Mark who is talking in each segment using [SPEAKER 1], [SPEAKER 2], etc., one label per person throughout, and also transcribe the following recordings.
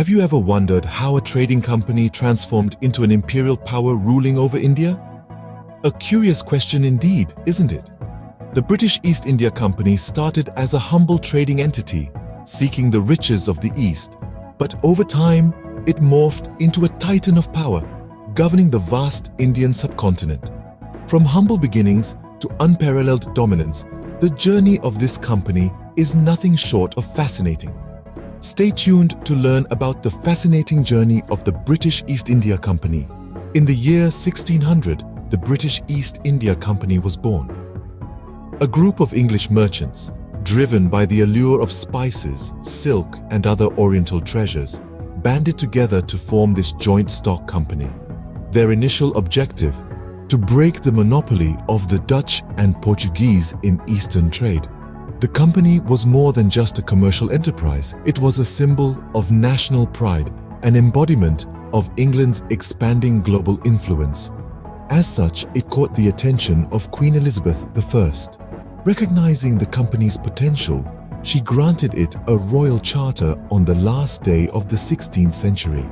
[SPEAKER 1] Have you ever wondered how a trading company transformed into an imperial power ruling over India? A curious question indeed, isn't it? The British East India Company started as a humble trading entity, seeking the riches of the East. But over time, it morphed into a titan of power, governing the vast Indian subcontinent. From humble beginnings to unparalleled dominance, the journey of this company is nothing short of fascinating. Stay tuned to learn about the fascinating journey of the British East India Company. In the year 1600, the British East India Company was born. A group of English merchants, driven by the allure of spices, silk, and other Oriental treasures, banded together to form this joint stock company. Their initial objective: to break the monopoly of the Dutch and Portuguese in Eastern trade. The company was more than just a commercial enterprise. It was a symbol of national pride, an embodiment of England's expanding global influence. As such, it caught the attention of Queen Elizabeth I. Recognizing the company's potential, she granted it a royal charter on the last day of the 16th century.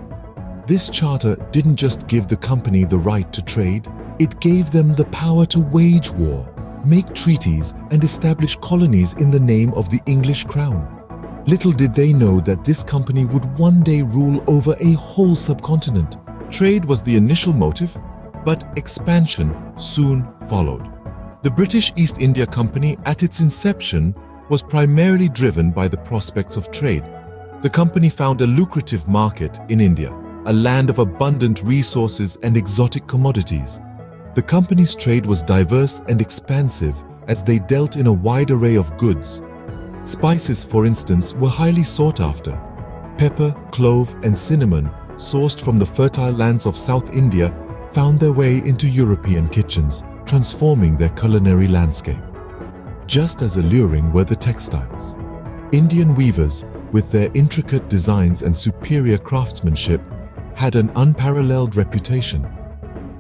[SPEAKER 1] This charter didn't just give the company the right to trade, it gave them the power to wage war, make treaties, and establish colonies in the name of the English crown. Little did they know that this company would one day rule over a whole subcontinent. Trade was the initial motive, but expansion soon followed. The British East India Company, at its inception, was primarily driven by the prospects of trade. The company found a lucrative market in India, a land of abundant resources and exotic commodities. The company's trade was diverse and expansive as they dealt in a wide array of goods. Spices, for instance, were highly sought after. Pepper, clove, and cinnamon, sourced from the fertile lands of South India, found their way into European kitchens, transforming their culinary landscape. Just as alluring were the textiles. Indian weavers, with their intricate designs and superior craftsmanship, had an unparalleled reputation.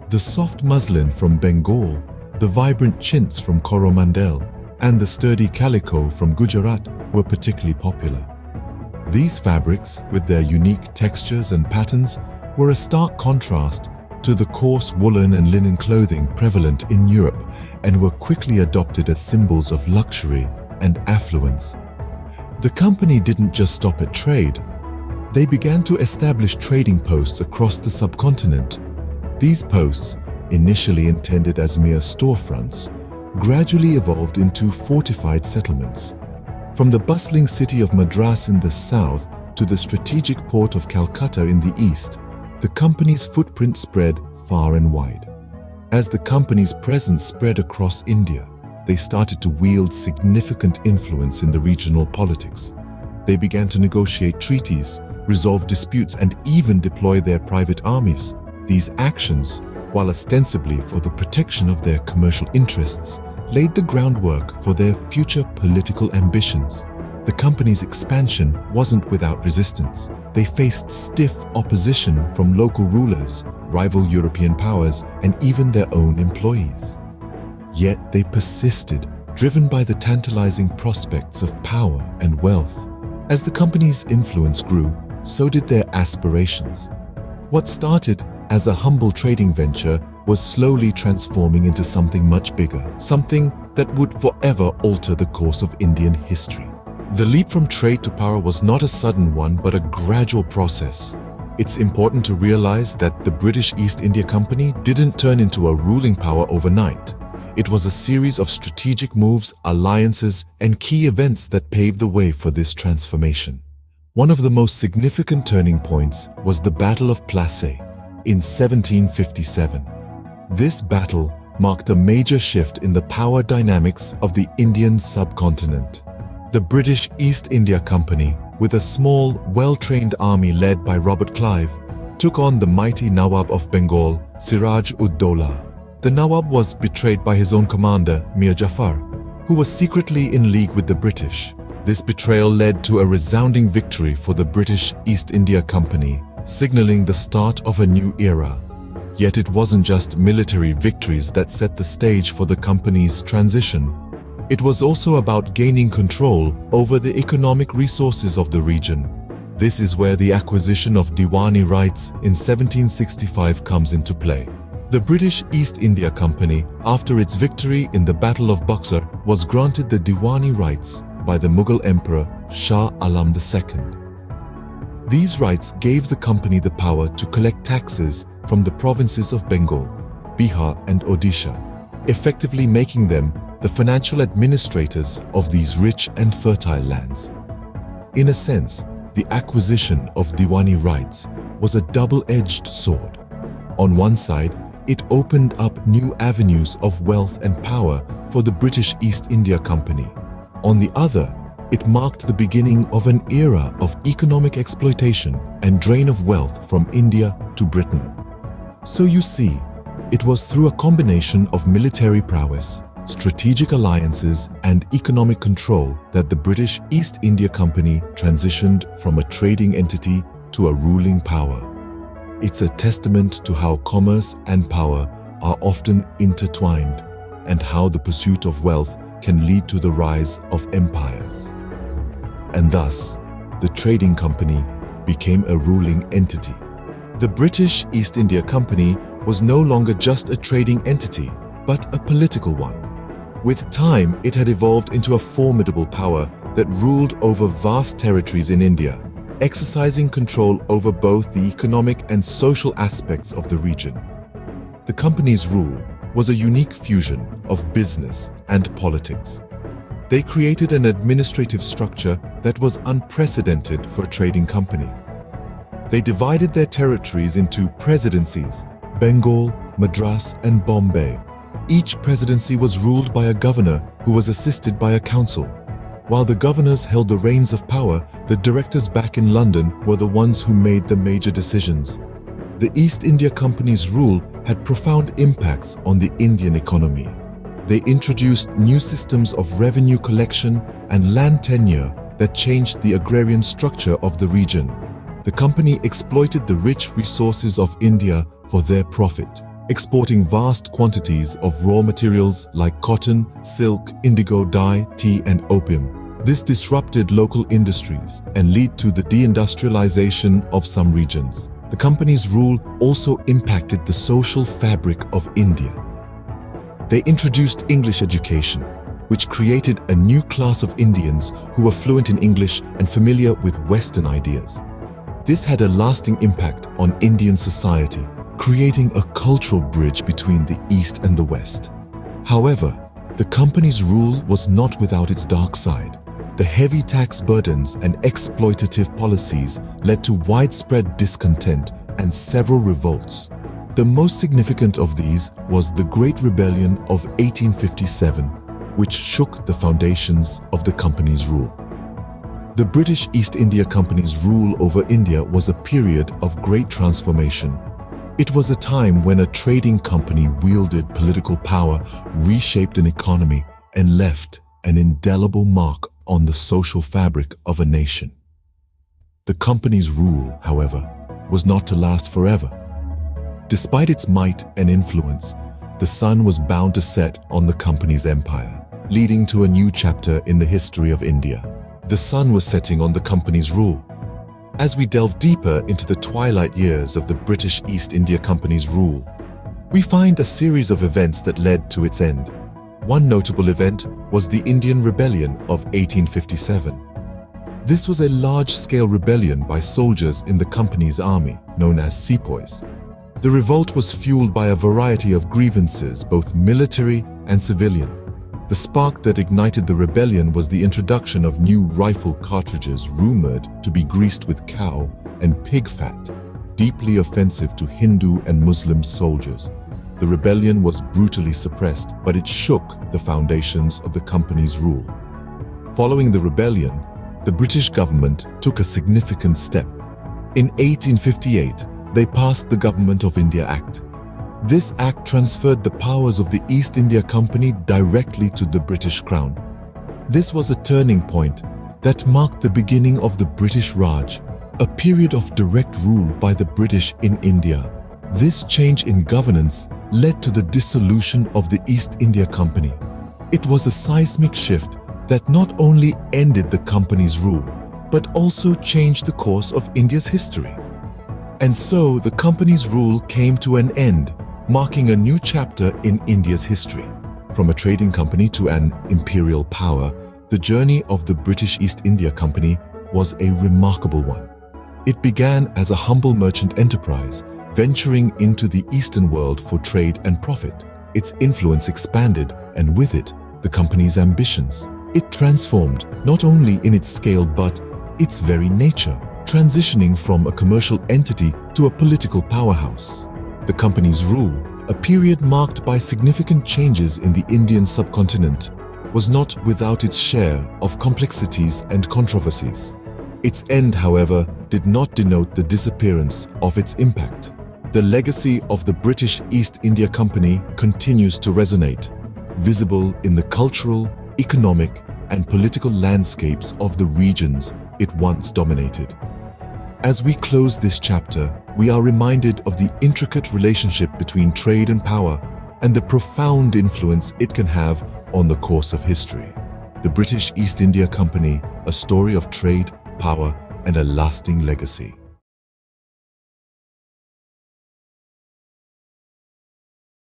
[SPEAKER 1] The soft muslin from Bengal, the vibrant chintz from Coromandel, and the sturdy calico from Gujarat were particularly popular. These fabrics, with their unique textures and patterns, were a stark contrast to the coarse woolen and linen clothing prevalent in Europe and were quickly adopted as symbols of luxury and affluence. The company didn't just stop at trade. They began to establish trading posts across the subcontinent. These posts, initially intended as mere storefronts, gradually evolved into fortified settlements. From the bustling city of Madras in the south to the strategic port of Calcutta in the east, the company's footprint spread far and wide. As the company's presence spread across India, they started to wield significant influence in the regional politics. They began to negotiate treaties, resolve disputes, and even deploy their private armies. These actions, while ostensibly for the protection of their commercial interests, laid the groundwork for their future political ambitions. The company's expansion wasn't without resistance. They faced stiff opposition from local rulers, rival European powers, and even their own employees. Yet they persisted, driven by the tantalizing prospects of power and wealth. As the company's influence grew, so did their aspirations. What started as a humble trading venture was slowly transforming into something much bigger, something that would forever alter the course of Indian history. The leap from trade to power was not a sudden one, but a gradual process. It's important to realize that the British East India Company didn't turn into a ruling power overnight. It was a series of strategic moves, alliances, and key events that paved the way for this transformation. One of the most significant turning points was the Battle of Plassey in 1757. This battle marked a major shift in the power dynamics of the Indian subcontinent. The British East India Company, with a small, well-trained army led by Robert Clive, took on the mighty Nawab of Bengal, Siraj-ud-Dowlah. The Nawab was betrayed by his own commander, Mir Jafar, who was secretly in league with the British. This betrayal led to a resounding victory for the British East India Company, signaling the start of a new era. Yet it wasn't just military victories that set the stage for the company's transition. It was also about gaining control over the economic resources of the region. This is where the acquisition of Diwani rights in 1765 comes into play. The British East India Company, after its victory in the Battle of Buxar, was granted the Diwani rights by the Mughal Emperor Shah Alam II. These rights gave the company the power to collect taxes from the provinces of Bengal, Bihar and Odisha, effectively making them the financial administrators of these rich and fertile lands. In a sense, the acquisition of Diwani rights was a double-edged sword. On one side, it opened up new avenues of wealth and power for the British East India Company. On the other, it marked the beginning of an era of economic exploitation and drain of wealth from India to Britain. So you see, it was through a combination of military prowess, strategic alliances and economic control that the British East India Company transitioned from a trading entity to a ruling power. It's a testament to how commerce and power are often intertwined and how the pursuit of wealth can lead to the rise of empires. And thus, the trading company became a ruling entity. The British East India Company was no longer just a trading entity, but a political one. With time, it had evolved into a formidable power that ruled over vast territories in India, exercising control over both the economic and social aspects of the region. The company's rule was a unique fusion of business and politics. They created an administrative structure that was unprecedented for a trading company. They divided their territories into presidencies: Bengal, Madras, and Bombay. Each presidency was ruled by a governor who was assisted by a council. While the governors held the reins of power, the directors back in London were the ones who made the major decisions. The East India Company's rule had profound impacts on the Indian economy. They introduced new systems of revenue collection and land tenure that changed the agrarian structure of the region. The company exploited the rich resources of India for their profit, exporting vast quantities of raw materials like cotton, silk, indigo dye, tea, and opium. This disrupted local industries and led to the deindustrialization of some regions. The company's rule also impacted the social fabric of India. They introduced English education, which created a new class of Indians who were fluent in English and familiar with Western ideas. This had a lasting impact on Indian society, creating a cultural bridge between the East and the West. However, the company's rule was not without its dark side. The heavy tax burdens and exploitative policies led to widespread discontent and several revolts. The most significant of these was the Great Rebellion of 1857, which shook the foundations of the company's rule. The British East India Company's rule over India was a period of great transformation. It was a time when a trading company wielded political power, reshaped an economy, and left an indelible mark on the social fabric of a nation. The company's rule, however, was not to last forever. Despite its might and influence, the sun was bound to set on the company's empire, leading to a new chapter in the history of India. The sun was setting on the company's rule. As we delve deeper into the twilight years of the British East India Company's rule, we find a series of events that led to its end. One notable event was the Indian Rebellion of 1857. This was a large-scale rebellion by soldiers in the company's army, known as sepoys. The revolt was fueled by a variety of grievances, both military and civilian. The spark that ignited the rebellion was the introduction of new rifle cartridges rumored to be greased with cow and pig fat, deeply offensive to Hindu and Muslim soldiers. The rebellion was brutally suppressed, but it shook the foundations of the company's rule. Following the rebellion, the British government took a significant step. In 1858, they passed the Government of India Act. This act transferred the powers of the East India Company directly to the British Crown. This was a turning point that marked the beginning of the British Raj, a period of direct rule by the British in India. This change in governance led to the dissolution of the East India Company. It was a seismic shift that not only ended the company's rule, but also changed the course of India's history. And so the company's rule came to an end, marking a new chapter in India's history. From a trading company to an imperial power, the journey of the British East India Company was a remarkable one. It began as a humble merchant enterprise, venturing into the Eastern world for trade and profit. Its influence expanded, and with it, the company's ambitions. It transformed not only in its scale but its very nature, transitioning from a commercial entity to a political powerhouse. The company's rule, a period marked by significant changes in the Indian subcontinent, was not without its share of complexities and controversies. Its end, however, did not denote the disappearance of its impact. The legacy of the British East India Company continues to resonate, visible in the cultural, economic, and political landscapes of the regions it once dominated. As we close this chapter, we are reminded of the intricate relationship between trade and power and the profound influence it can have on the course of history. The British East India Company, a story of trade, power, and a lasting legacy.